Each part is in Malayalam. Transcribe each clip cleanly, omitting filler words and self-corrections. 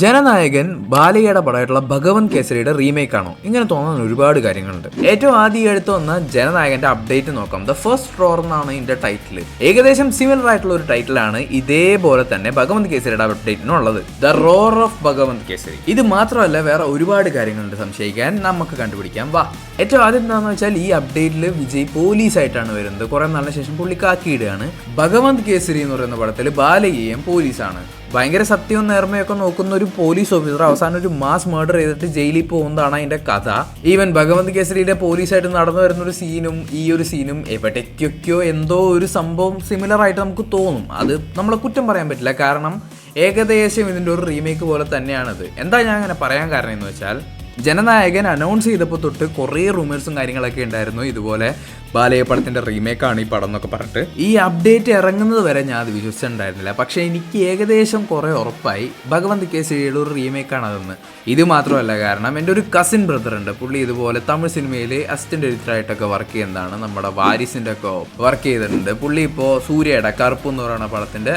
ജനനായകൻ ബാലയുടെ പടമായിട്ടുള്ള ഭഗവന്ത് കേസരിയുടെ റീമേക്ക് ആണോ? ഇങ്ങനെ തോന്നാൻ ഒരുപാട് കാര്യങ്ങളുണ്ട്. ഏറ്റവും ആദ്യം എടുത്തു വന്ന ജനനായകന്റെ അപ്ഡേറ്റ് നോക്കാം. ദ ഫസ്റ്റ് റോർ എന്നാണ് ഇതിന്റെ ടൈറ്റിൽ. ഏകദേശം സിമിലർ ആയിട്ടുള്ള ഒരു ടൈറ്റിലാണ് ഇതേപോലെ തന്നെ ഭഗവന്ത് കേസരിയുടെ അപ്ഡേറ്റിനുള്ളത്, the roar of Bhagavanth Kesari. ഇത് മാത്രമല്ല, വേറെ ഒരുപാട് കാര്യങ്ങളുണ്ട് സംശയിക്കാൻ, നമുക്ക് കണ്ടുപിടിക്കാം. വാ. ഏറ്റവും ആദ്യം എന്താണെന്ന് വെച്ചാൽ, ഈ അപ്ഡേറ്റിൽ വിജയ് പോലീസായിട്ടാണ് വരുന്നത്. കുറെ നാളിന് ശേഷം പുള്ളി കാക്കിയിടുകയാണ്. ഭഗവന്ത് കേസരി എന്ന് പറയുന്ന പടത്തിൽ ബാലയും പോലീസാണ്. ഭയങ്കര സത്യവും നേർമയൊക്കെ നോക്കുന്ന ഒരു പോലീസ് ഓഫീസർ അവസാനം ഒരു മാസ് മർഡർ ചെയ്തിട്ട് ജയിലിൽ പോകുന്നതാണ് അതിന്റെ കഥ. ഈവൻ ഭഗവന്ത് കേസരിയിലെ പോലീസായിട്ട് നടന്നു വരുന്ന ഒരു സീനും ഈ ഒരു സീനും എവിടേക്കൊക്കെയോ എന്തോ ഒരു സംഭവം സിമിലർ ആയിട്ട് നമുക്ക് തോന്നും. അത് നമ്മളെ കുറ്റം പറയാൻ പറ്റില്ല, കാരണം ഏകദേശം ഇതിന്റെ ഒരു റീമേക്ക് പോലെ തന്നെയാണത്. എന്താ ഞാൻ അങ്ങനെ പറയാൻ കാരണം എന്ന് വെച്ചാൽ, ജനനായകൻ അനൗൺസ് ചെയ്തപ്പോൾ തൊട്ട് കുറേ റൂമേഴ്സും കാര്യങ്ങളൊക്കെ ഉണ്ടായിരുന്നു, ഇതുപോലെ ബാലയ്യ പടത്തിന്റെ റീമേക്കാണ് ഈ പടം എന്നൊക്കെ പറഞ്ഞിട്ട്. ഈ അപ്ഡേറ്റ് ഇറങ്ങുന്നത് വരെ ഞാൻ അത് വിശ്വസിച്ചിട്ടുണ്ടായിരുന്നില്ല. പക്ഷേ എനിക്ക് ഏകദേശം കുറേ ഉറപ്പായി ഭഗവന്ത് കേസരിയുടെ ഒരു റീമേക്കാണ് അതെന്ന്. ഇത് മാത്രമല്ല, കാരണം എൻ്റെ ഒരു കസിൻ ബ്രദർ ഉണ്ട്, പുള്ളി ഇതുപോലെ തമിഴ് സിനിമയിൽ അസിസ്റ്റന്റ് എഡിറ്ററായിട്ടൊക്കെ വർക്ക് ചെയ്യുന്നതാണ്. നമ്മുടെ വാരിസിൻ്റെ ഒക്കെ വർക്ക് ചെയ്തിട്ടുണ്ട്. പുള്ളി ഇപ്പോൾ സൂര്യയുടെ കറുപ്പ് എന്ന് പറയുന്ന പടത്തിന്റെ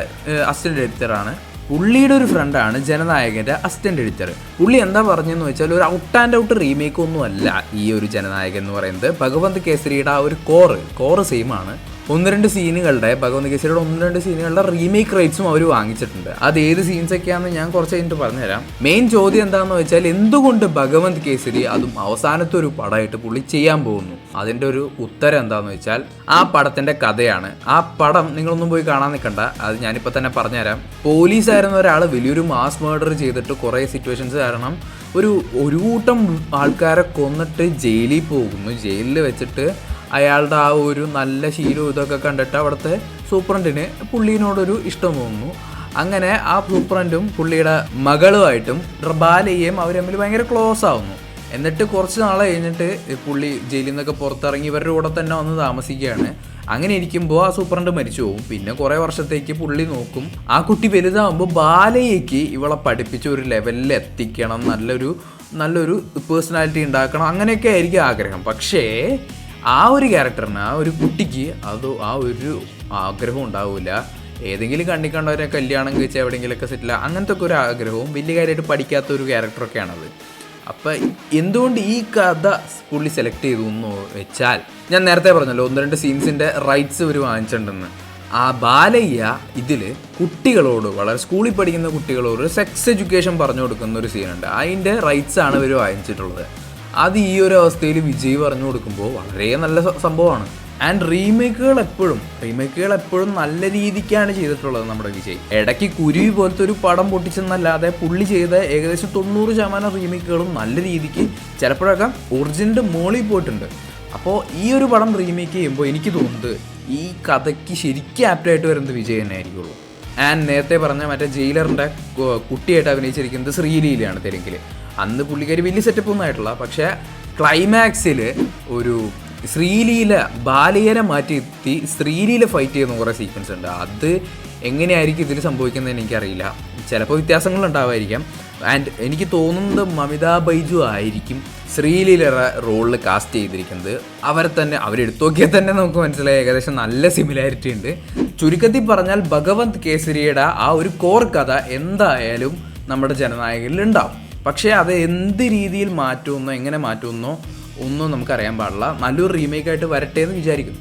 അസിസ്റ്റന്റ് എഡിറ്ററാണ്. പുള്ളിയുടെ ഒരു ഫ്രണ്ടാണ് ജനനായകന്റെ അസിസ്റ്റന്റ് എഡിറ്റർ. പുള്ളി എന്താ പറഞ്ഞെന്ന് വെച്ചാൽ, ഒരു ഔട്ട് ആൻഡ് ഔട്ട് റീമേക്ക് ഒന്നും അല്ല ഈ ഒരു ജനനായകൻ എന്ന് പറയുന്നത്. ഭഗവന്ത് കേസരിയുടെ ആ ഒരു കോറ് സെയിം ആണ്. ഭഗവന്ത് കേസരിയുടെ 1-2 സീനുകളുടെ റീമേക്ക് റൈറ്റ്സും അവർ വാങ്ങിച്ചിട്ടുണ്ട്. അത് ഏത് സീൻസ് ഒക്കെയാണെന്ന് ഞാൻ കുറച്ച് കഴിഞ്ഞിട്ട് പറഞ്ഞുതരാം. മെയിൻ ചോദ്യം എന്താണെന്ന് വെച്ചാൽ, എന്തുകൊണ്ട് ഭഗവന്ത് കേസരി അതും അവസാനത്തെ ഒരു പടമായിട്ട് പുള്ളി ചെയ്യാൻ പോകുന്നു? അതിൻ്റെ ഒരു ഉത്തരം എന്താണെന്ന് വെച്ചാൽ, ആ പടത്തിന്റെ കഥയാണ്. ആ പടം നിങ്ങളൊന്നും പോയി കാണാൻ നിൽക്കണ്ട, അത് ഞാനിപ്പോൾ തന്നെ പറഞ്ഞുതരാം. പോലീസായിരുന്ന ഒരാൾ വലിയൊരു മാസ് മർഡർ ചെയ്തിട്ട് കുറേ സിറ്റുവേഷൻസ് കാരണം ഒരു കൂട്ടം ആൾക്കാരെ കൊന്നിട്ട് ജയിലിൽ പോകുന്നു. ജയിലിൽ വെച്ചിട്ട് അയാളുടെ ആ ഒരു നല്ല ശീലവും ഇതൊക്കെ കണ്ടിട്ട് അവിടുത്തെ സൂപ്രണ്ടിന് പുള്ളീനോടൊരു ഇഷ്ടം തോന്നുന്നു. അങ്ങനെ ആ സൂപ്രണ്ടും പുള്ളിയുടെ മകളുമായിട്ടും ബാലയും അവർ തമ്മിൽ ഭയങ്കര ക്ലോസ് ആവുന്നു. എന്നിട്ട് കുറച്ച് നാൾ കഴിഞ്ഞിട്ട് പുള്ളി ജയിലിൽ നിന്നൊക്കെ പുറത്തിറങ്ങി ഇവരുടെ കൂടെ തന്നെ വന്ന് താമസിക്കുകയാണ്. അങ്ങനെ ഇരിക്കുമ്പോൾ ആ സൂപ്രണ്ട് മരിച്ചു പോകും. പിന്നെ കുറേ വർഷത്തേക്ക് പുള്ളി നോക്കും. ആ കുട്ടി വലുതാകുമ്പോൾ ബാലയ്ക്ക് ഇവളെ പഠിപ്പിച്ച് ഒരു ലെവലിൽ എത്തിക്കണം, നല്ലൊരു പേഴ്സണാലിറ്റി ഉണ്ടാക്കണം, അങ്ങനെയൊക്കെ ആയിരിക്കും ആഗ്രഹം. പക്ഷേ ആ ഒരു ക്യാരക്ടറിന്, ആ ഒരു കുട്ടിക്ക് ആ ഒരു ആഗ്രഹം ഉണ്ടാവില്ല. ഏതെങ്കിലും കണ്ടിക്കണ്ടവരെ കല്യാണം കഴിച്ച് എവിടെയെങ്കിലുമൊക്കെ സെറ്റിൽ, അങ്ങനത്തെ ഒക്കെ ഒരു ആഗ്രഹവും വലിയ കാര്യമായിട്ട് പഠിക്കാത്ത ഒരു ക്യാരക്ടറൊക്കെയാണത്. അപ്പം എന്തുകൊണ്ട് ഈ കഥ പുള്ളി സെലക്ട് ചെയ്തു എന്ന് വെച്ചാൽ, ഞാൻ നേരത്തെ പറഞ്ഞല്ലോ 1-2 സീൻസിൻ്റെ റൈറ്റ്സ് ഇവർ വാങ്ങിച്ചിട്ടുണ്ടെന്ന്. ആ ബാലയ്യ ഇതിൽ കുട്ടികളോട്, വളരെ സ്കൂളിൽ പഠിക്കുന്ന കുട്ടികളോട് സെക്സ് എഡ്യൂക്കേഷൻ പറഞ്ഞു കൊടുക്കുന്ന ഒരു സീനുണ്ട്. അതിൻ്റെ റൈറ്റ്സ് ആണ് ഇവർ വാങ്ങിച്ചിട്ടുള്ളത്. അത് ഈ ഒരു അവസ്ഥയിൽ വിജയ് പറഞ്ഞു കൊടുക്കുമ്പോൾ വളരെ നല്ല സംഭവമാണ്. ആൻഡ് റീമേക്കുകൾ എപ്പോഴും നല്ല രീതിക്കാണ് ചെയ്തിട്ടുള്ളത് നമ്മുടെ വിജയ്. ഇടയ്ക്ക് കുരുവി പോലത്തെ ഒരു പടം പൊട്ടിച്ചെന്നല്ലാതെ പുള്ളി ചെയ്ത ഏകദേശം 90% റീമേക്കുകളും നല്ല രീതിക്ക്, ചിലപ്പോഴൊക്കെ ഒറിജിനൽ മോളിൽ പോയിട്ടുണ്ട്. അപ്പോൾ ഈ ഒരു പടം റീമേക്ക് ചെയ്യുമ്പോൾ എനിക്ക് തോന്നുന്നത് ഈ കഥയ്ക്ക് ശരിക്കും ആപ്റ്റായിട്ട് വരുന്നത് വിജയ് തന്നെ ആയിരിക്കുള്ളൂ. ആൻഡ് നേരത്തെ പറഞ്ഞ മറ്റേ ജയിലറിൻ്റെ കുട്ടിയായിട്ട് അഭിനയിച്ചിരിക്കുന്നത് ശ്രീലീലയാണ് തെലുങ്കിൽ. അന്ന് പുള്ളിക്കാരി വലിയ സെറ്റപ്പ് ഒന്നും ആയിട്ടുള്ള, പക്ഷേ ക്ലൈമാക്സിൽ ഒരു ശ്രീലീല ബാലയെ മാറ്റി ശ്രീലീല ഫൈറ്റ് ചെയ്യുന്ന കുറേ സീക്വൻസ് ഉണ്ട്. അത് എങ്ങനെയായിരിക്കും ഇതിൽ സംഭവിക്കുന്നതെന്ന് എനിക്കറിയില്ല. ചിലപ്പോൾ വ്യത്യാസങ്ങളുണ്ടാവായിരിക്കാം. ആൻഡ് എനിക്ക് തോന്നുന്നത് മമിത ബൈജു ആയിരിക്കും ശ്രീലീലയുടെ റോളിൽ കാസ്റ്റ് ചെയ്തിരിക്കുന്നത്. അവരെടുത്തു നോക്കിയാൽ തന്നെ നമുക്ക് മനസ്സിലായി ഏകദേശം നല്ല സിമിലാരിറ്റി ഉണ്ട്. ചുരുക്കത്തിൽ പറഞ്ഞാൽ, ഭഗവന്ത് കേസരിയുടെ ആ ഒരു കോർ കഥ എന്തായാലും നമ്മുടെ ജനനായകനിൽ ഉണ്ടാവും. പക്ഷേ അത് എന്ത് രീതിയിൽ മാറ്റുമെന്നോ എങ്ങനെ മാറ്റുമെന്നോ ഒന്നും നമുക്കറിയാൻ പാടില്ല. നല്ലൊരു റീമേക്കായിട്ട് വരട്ടെ എന്ന് വിചാരിക്കുന്നു.